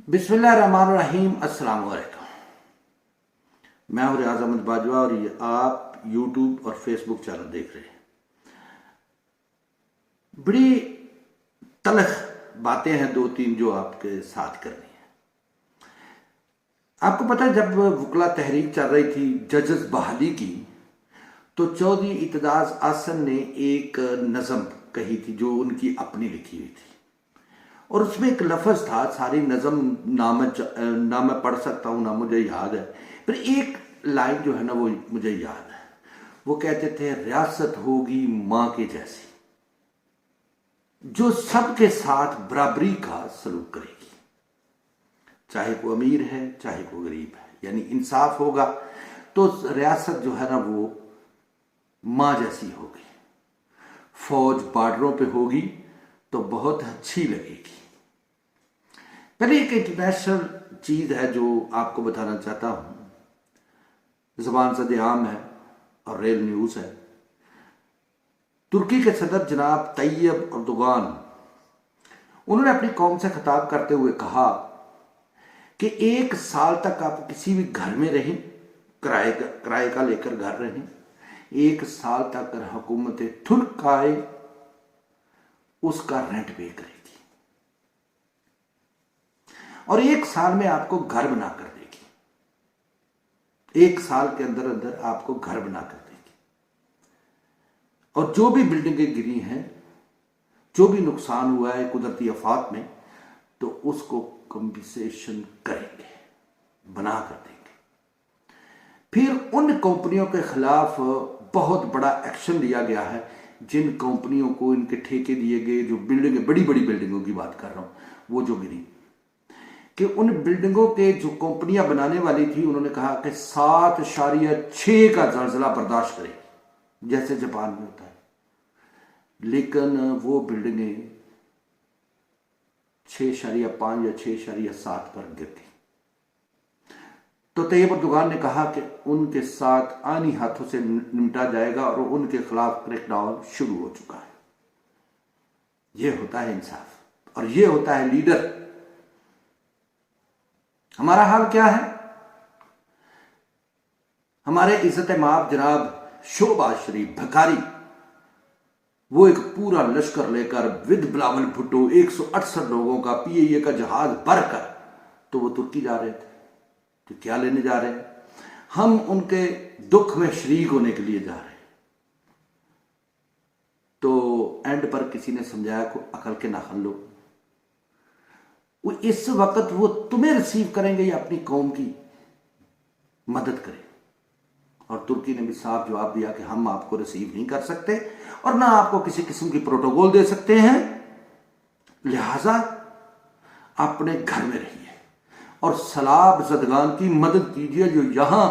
बिस्मिल्लाहिर्रहमानिर्रहीम। अस्सलाम वालेकुम। मैं हूं रियाज अहमद बाजवा और ये आप यूट्यूब और फेसबुक चैनल देख रहे हैं। बड़ी तलख बातें हैं दो तीन जो आपके साथ करनी है। आपको पता है, जब वकला तहरीक चल रही थी जजेस बहाली की, तो चौधरी इत्तेजाज आसन ने एक नज़म कही थी जो उनकी अपनी लिखी हुई थी, और उसमें एक लफ्ज़ था, सारी नज़म ना मैं पढ़ सकता हूँ ना मुझे याद है, पर एक लाइन जो है ना वो मुझे याद है। वो कहते थे, रियासत होगी माँ के जैसी जो सबके साथ बराबरी का सलूक करेगी, चाहे वो अमीर है चाहे वो गरीब है, यानी इंसाफ होगा तो रियासत जो है ना वो माँ जैसी होगी। फौज बॉर्डरों पे होगी तो बहुत अच्छी लगेगी। पहले एक इंटरनेशनल चीज है जो आपको बताना चाहता हूं, ज़बान ज़द आम है और रेल न्यूज है। तुर्की के सदर जनाब तैयब अर्दोगान, उन्होंने अपनी कौम से खिताब करते हुए कहा कि एक साल तक आप किसी भी घर में रहें, किराए का लेकर घर रहें, एक साल तक अगर हुकूमत तुर्क आए उसका रेंट पे करेगी और एक साल में आपको घर बना कर देगी। एक साल के अंदर अंदर आपको घर बना कर देगी और जो भी बिल्डिंगें गिरी हैं, जो भी नुकसान हुआ है कुदरती आफात में, तो उसको कंपनसेशन करेंगे, बना कर देंगे। फिर उन कंपनियों के खिलाफ बहुत बड़ा एक्शन लिया गया है जिन कंपनियों को इनके ठेके दिए गए, जो बिल्डिंगें, बड़ी बड़ी बिल्डिंगों की बात कर रहा हूं, वो जो गिरी, कि उन बिल्डिंगों के जो कंपनियां बनाने वाली थी, उन्होंने कहा कि 7.6 का जलजला बर्दाश्त करेगी जैसे जापान में होता है, लेकिन वो बिल्डिंगें 6.5 या 6.7 पर गिरती। तो तैयब अर्दोगान ने कहा कि उनके साथ आनी हाथों से निपटा जाएगा और उनके खिलाफ क्रैकडाउन शुरू हो चुका है। यह होता है इंसाफ और यह होता है लीडर। हमारा हाल क्या है? हमारे इज्जत माब जनाब शोबाज शरीफ भकारी, वो एक पूरा लश्कर लेकर विद बिलावल भुट्टो 168 लोगों का PIA का जहाज भरकर तो वो तुर्की जा रहे थे। तो क्या लेने जा रहे हैं? हम उनके दुख में शरीक होने के लिए जा रहे हैं। तो एंड पर किसी ने समझाया को अकल के नाखन लो, वो इस वक्त वो तुम्हें रिसीव करेंगे या अपनी कौम की मदद करें। और तुर्की ने भी साफ जवाब दिया कि हम आपको रिसीव नहीं कर सकते और ना आपको किसी किस्म की प्रोटोकॉल दे सकते हैं, लिहाजा अपने घर में रहिए और सलाब ज़दगान की मदद कीजिए। जो यहां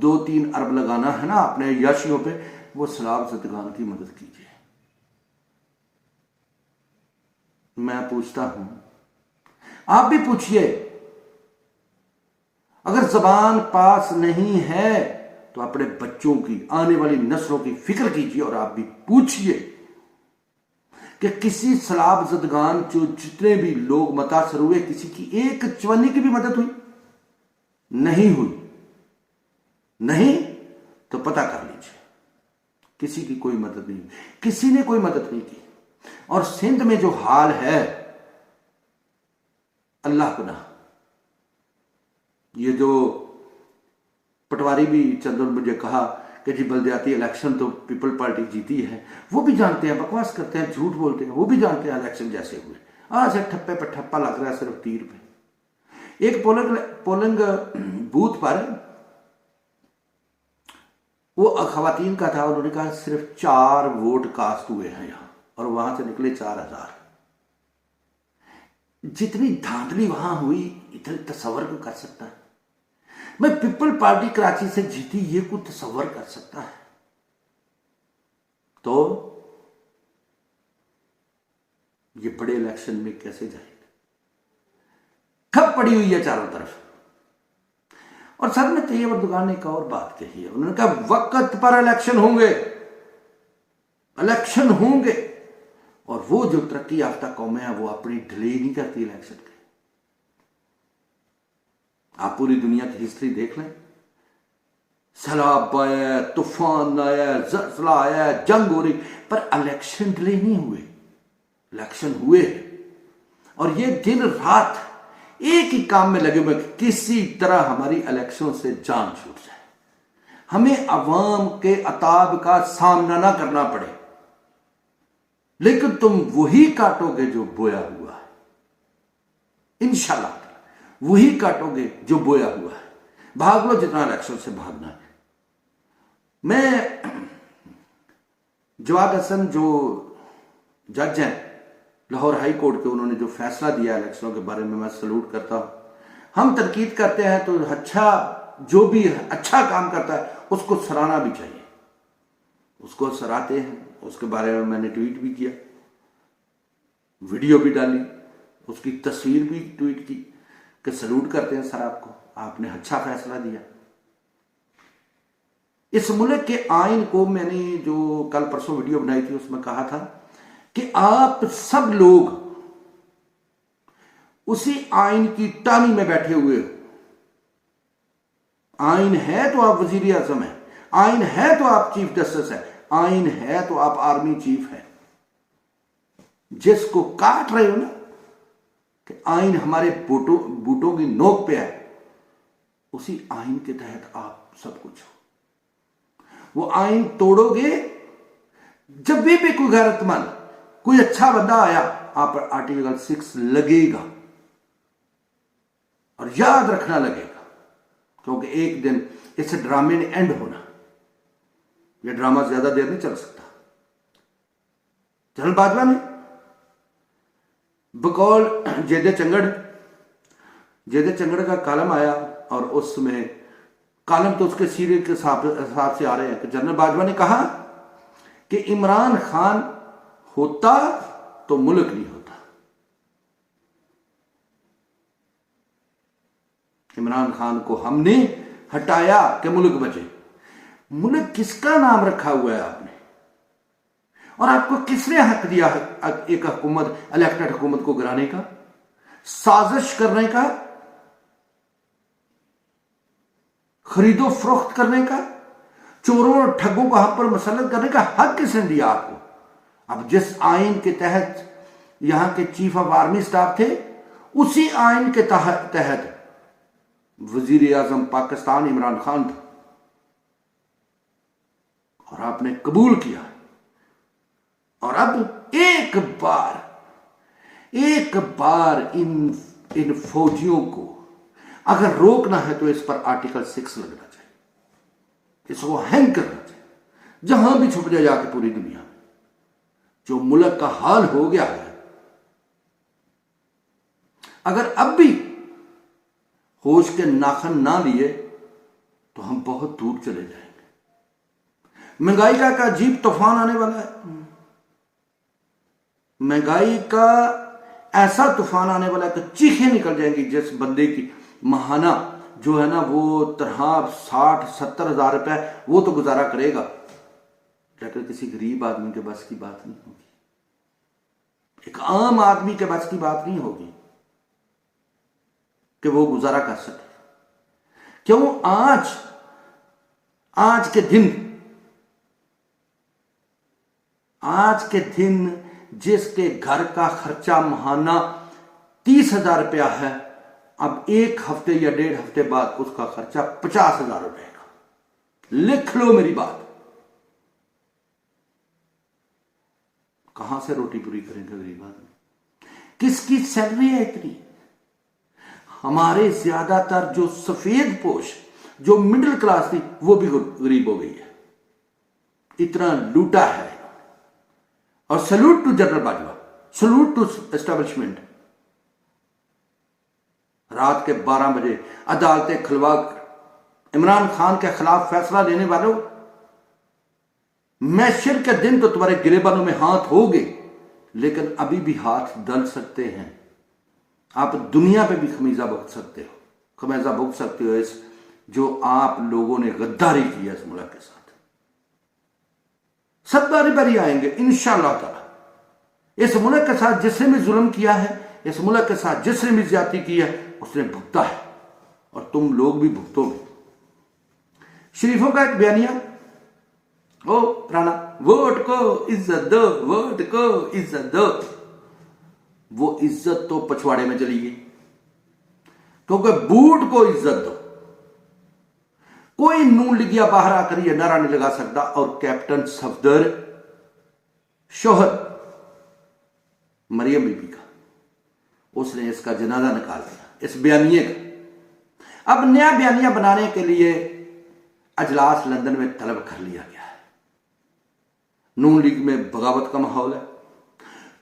2-3 अरब लगाना है ना अपने याशियों पे, वो सलाब ज़दगान की मदद कीजिए। मैं पूछता हूं, आप भी पूछिए। अगर जबान पास नहीं है तो अपने बच्चों की, आने वाली नस्लों की फिक्र कीजिए और आप भी पूछिए कि किसी सलाब ज़दगान जो जितने भी लोग मुतासर हुए, किसी की एक चवन्नी की भी मदद हुई? नहीं हुई। नहीं तो पता कर लीजिए, किसी की कोई मदद नहीं, किसी ने कोई मदद नहीं की। और सिंध में जो हाल है, अल्लाह को ना, ये जो पटवारी भी चंदन मुझे कहा कि जी बल्दियाती इलेक्शन तो पीपल पार्टी जीती है, वो भी जानते हैं, बकवास करते हैं, झूठ बोलते हैं, वो भी जानते हैं इलेक्शन जैसे हुए। आज से ठप्पे पर ठप्पा लग रहा है सिर्फ तीर पे। एक पोलिंग बूथ पर वो खवातीन का था, उन्होंने कहा सिर्फ 4 वोट कास्ट हुए हैं यहां, और वहां से निकले 4000। जितनी धांधली वहां हुई, इतने तस्वर को कर सकता है? मैं पीपल पार्टी कराची से जीती, ये कुछ तस्वर कर सकता है? तो ये बड़े इलेक्शन में कैसे जाएगा? खप पड़ी हुई है चारों तरफ। और सर में तैयब अर्दोगान ने एक और बात कही है, उन्होंने कहा वक्त पर इलेक्शन होंगे, इलेक्शन होंगे। और वो जो तरक्की याफ्ता कौमें हैं वो अपनी डिले नहीं करती इलेक्शन के। आप पूरी दुनिया की हिस्ट्री देख लें, सैलाब आया, तूफान आया, ज़लज़ला आया, जंग हो रही, पर इलेक्शन डिले नहीं हुए, इलेक्शन हुए। और ये दिन रात एक ही काम में लगे हुए, किसी तरह हमारी इलेक्शन से जान छूट जाए, हमें अवाम के अताब का सामना ना करना पड़े। लेकिन तुम वही काटोगे जो बोया हुआ है, इंशाल्लाह वही काटोगे जो बोया हुआ है। भाग लो जितना इलेक्शन से भागना है। मैं जवाद हसन जो जज हैं लाहौर हाई कोर्ट के, उन्होंने जो फैसला दिया इलेक्शनों के बारे में, मैं सैल्यूट करता हूं। हम तनकीद करते हैं तो अच्छा, जो भी अच्छा काम करता है उसको सराहना भी चाहिए, उसको सराहते हैं। उसके बारे में मैंने ट्वीट भी किया, वीडियो भी डाली, उसकी तस्वीर भी ट्वीट की कि सैल्यूट करते हैं सर आपको, आपने अच्छा फैसला दिया। इस मुल्क के आइन को मैंने जो कल परसों वीडियो बनाई थी उसमें कहा था कि आप सब लोग उसी आइन की टानी में बैठे हुए हो। आइन है तो आप वजीर आजम है, आइन है तो आप चीफ जस्टिस है, आइन है तो आप आर्मी चीफ है। जिसको काट रहे हो ना कि आइन हमारे बूटों की नोक पे है, उसी आइन के तहत आप सब कुछ हो। वो आइन तोड़ोगे जब भी कोई गैरतमंद, कोई अच्छा बंदा आया, आप पर आर्टिकल 6 लगेगा और याद रखना लगेगा, क्योंकि एक दिन इस ड्रामे ने एंड होना। यह ड्रामा ज्यादा देर नहीं चल सकता। जनरल बाजवा ने बकौल जेदे चंगड़ का कॉलम आया और उसमें कॉलम तो उसके सीरियल के हिसाब से आ रहे हैं कि जनरल बाजवा ने कहा कि इमरान खान होता तो मुल्क नहीं होता। इमरान खान को हमने हटाया कि मुल्क बचे। मुल्क किसका नाम रखा हुआ है आपने? और आपको किसने हक दिया एक हुकूमत, इलेक्टेड हुकूमत को गिराने का, साजिश करने का, खरीदो फरोख्त करने का, चोरों और ठगों को हम पर मुसल्लत करने का हक किसने दिया आपको? अब जिस आइन के तहत यहां के चीफ ऑफ आर्मी स्टाफ थे, उसी आइन के तहत वजीर आजम पाकिस्तान इमरान खान था, और आपने कबूल किया। और अब एक बार इन फौजियों को अगर रोकना है तो इस पर आर्टिकल 6 लगना चाहिए, इसको हैंग करना चाहिए, जहां भी छुप जाए जाके पूरी दुनिया में। जो मुल्क का हाल हो गया है, अगर अब भी होश के नाखन ना लिए तो हम बहुत दूर चले जाएंगे। महंगाई का अजीब तूफान आने वाला है। महंगाई का ऐसा तूफान आने वाला है कि चीखें निकल जाएंगी। जिस बंदे की महाना जो है ना वो 60-70 हजार रुपए वो तो गुजारा करेगा, लेकिन किसी गरीब आदमी के बस की बात नहीं होगी, एक आम आदमी के बस की बात नहीं होगी कि वो गुजारा कर सके। क्यों? आज के दिन जिसके घर का खर्चा महाना 30,000 रुपया है, अब एक हफ्ते या 1.5 हफ्ते बाद उसका खर्चा 50,000 रुपए का। लिख लो मेरी बात। कहां से रोटी पूरी करेंगे गरीब आदमी? किसकी सैलरी है इतनी? हमारे ज्यादातर जो सफेद पोश, जो मिडिल क्लास थी, वो भी गरीब हो गई है। इतना लूटा है। और salute to general Bajwa, salute to establishment. रात के 12 बजे अदालतें खुलवा इमरान खान के खिलाफ फैसला लेने वालों, मैशर के दिन तो तुम्हारे गिरेबानों में हाथ होगे, लेकिन अभी भी हाथ दल सकते हैं। आप दुनिया पे भी खमीजा भुगत सकते हो इस जो आप लोगों ने गद्दारी की है इस मुल्क के साथ। सब बारी बारी आएंगे इंशाअल्लाह ताला। इस मुल्क के साथ जिसने भी जुल्म किया है, इस मुल्क के साथ जिसने भी ज्यादती की है, उसने भुगता है। और तुम लोग भी भुगतोगे। शरीफों का एक बयानिया, ओ पुराना, वोट को इज्जत दो, वोट को इज्जत दो। वो इज्जत तो पछवाड़े में चली गई, क्योंकि बूट को इज्जत दो। कोई नून लिगिया बाहर आकर यह नारा नहीं लगा सकता। और कैप्टन सफदर शोहर मरियम बीबी का, उसने इसका जनाजा निकाल दिया इस बयानिए का। अब नया बयानिया बनाने के लिए अजलास लंदन में तलब कर लिया गया है। नून लीग में बगावत का माहौल है।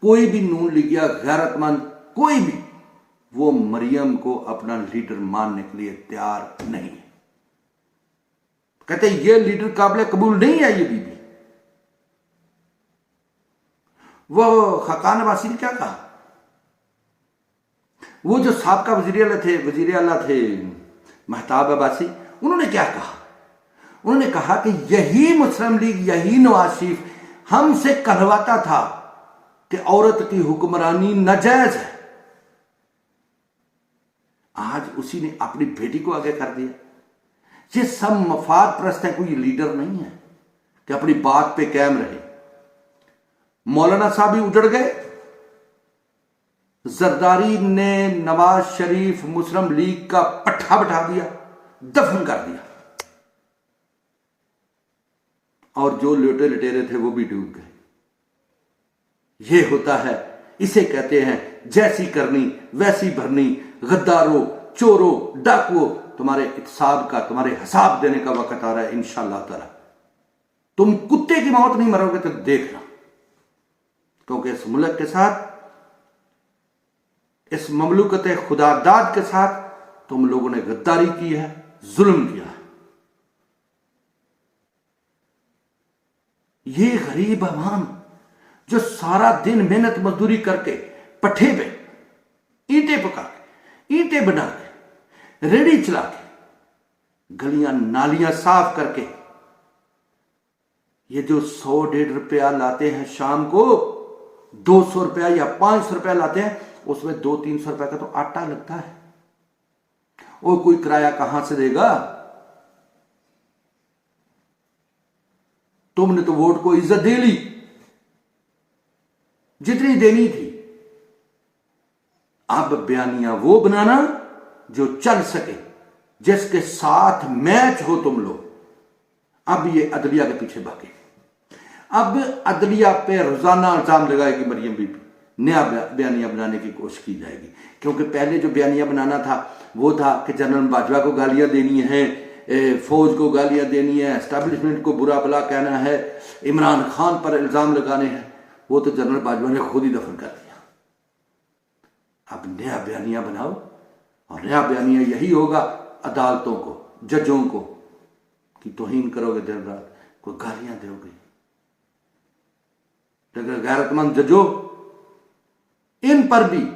कोई भी नून लीगिया गैरतमंद, कोई भी, वो मरियम को अपना लीडर मानने के लिए तैयार नहीं है। कहते ये लीडर काबिल कबूल नहीं है ये बीबी। वो खाकान अब्बासी ने क्या कहा, वो जो साबका वजीर आला थे महताब अब्बासी, उन्होंने क्या कहा? उन्होंने कहा कि यही मुस्लिम लीग, यही नवाज शरीफ हमसे कहलवाता था कि औरत की हुक्मरानी नाजायज है। आज उसी ने अपनी बेटी को आगे कर दिया। ये सब मफाद परस्त है, कोई लीडर नहीं है कि अपनी बात पे कायम रहे। मौलाना साहब भी उजड़ गए। जरदारी ने नवाज शरीफ मुस्लिम लीग का पट्टा बैठा दिया, दफन कर दिया, और जो लेटे लटेरे थे वो भी डूब गए। ये होता है, इसे कहते हैं जैसी करनी वैसी भरनी। गद्दारों, चोरों, डाकुओं, तुम्हारे इत्साब का, तुम्हारे हिसाब देने का वक्त आ रहा है इंशाअल्लाह ताला। तुम कुत्ते की मौत नहीं मरोगे तो देखना, क्योंकि इस मुल्क के साथ, इस ममलूकत खुदादाद के साथ तुम लोगों ने गद्दारी की है, जुल्म किया है। ये गरीब अवाम जो सारा दिन मेहनत मजदूरी करके पट्ठे पे ईंटें पका के, ईंटें बना के, रेड़ी चला के, गलियां नालियां साफ करके, ये जो 100-150 रुपया लाते हैं शाम को, 200 रुपया या 500 रुपया लाते हैं, उसमें 200-300 रुपया का तो आटा लगता है। वो कोई किराया कहां से देगा? तुमने तो वोट को इज्जत दे ली जितनी देनी थी। अब बयानिया वो बनाना जो चल सके, जिसके साथ मैच हो तुम लोग। अब ये अदलिया के पीछे भागे। अब अदलिया पे रोजाना इल्जाम लगाएगी मरियम बीबी, नया बयानिया बनाने की कोशिश की जाएगी। क्योंकि पहले जो बयानिया बनाना था वो था कि जनरल बाजवा को गालियां देनी है, फौज को गालियां देनी है, एस्टैब्लिशमेंट को बुरा भला कहना है, इमरान खान पर इल्जाम लगाने हैं। वो तो जनरल बाजवा ने खुद ही दफन कर दिया। अब नया बयानिया बनाओ, और नया बयानिया यही होगा अदालतों को, जजों को, कि तौहीन करोगे दिन रात, कोई गालियां दोगे। लेकिन गैरतमंद जजों, इन पर भी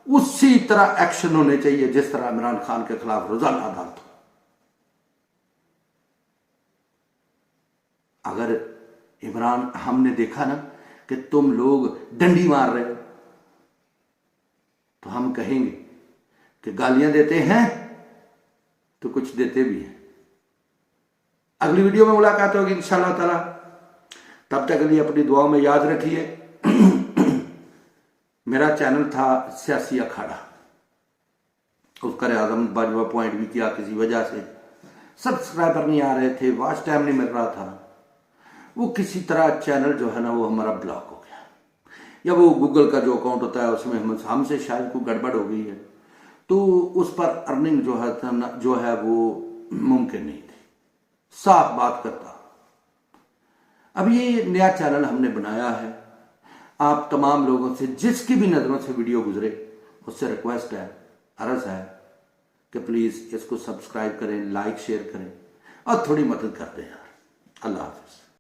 उसी तरह एक्शन होने चाहिए जिस तरह इमरान खान के खिलाफ रोजाना अदालत। अगर इमरान, हमने देखा ना कि तुम लोग डंडी मार रहे हो, तो हम कहेंगे कि गालियां देते हैं तो कुछ देते भी हैं। अगली वीडियो में मुलाकात होगी इंशाअल्लाह ताला। तब तक के लिए अपनी दुआओं में याद रखिए। मेरा चैनल था सियासी अखाड़ा, उसका आजम बाजवा पॉइंट भी किया, किसी वजह से सब्सक्राइबर नहीं आ रहे थे, वॉच टाइम नहीं मिल रहा था। वो किसी तरह चैनल जो है ना वो हमारा ब्लॉक हो गया, या वो गूगल का जो अकाउंट होता है उसमें हमसे शायद कोई गड़बड़ हो गई है, तो उस पर अर्निंग जो है वो मुमकिन नहीं थी। साफ बात करता। अब ये नया चैनल हमने बनाया है। आप तमाम लोगों से, जिसकी भी नजरों से वीडियो गुजरे, उससे रिक्वेस्ट है, अर्ज है कि प्लीज इसको सब्सक्राइब करें, लाइक शेयर करें और थोड़ी मदद कर दें यार। अल्लाह हाफिज।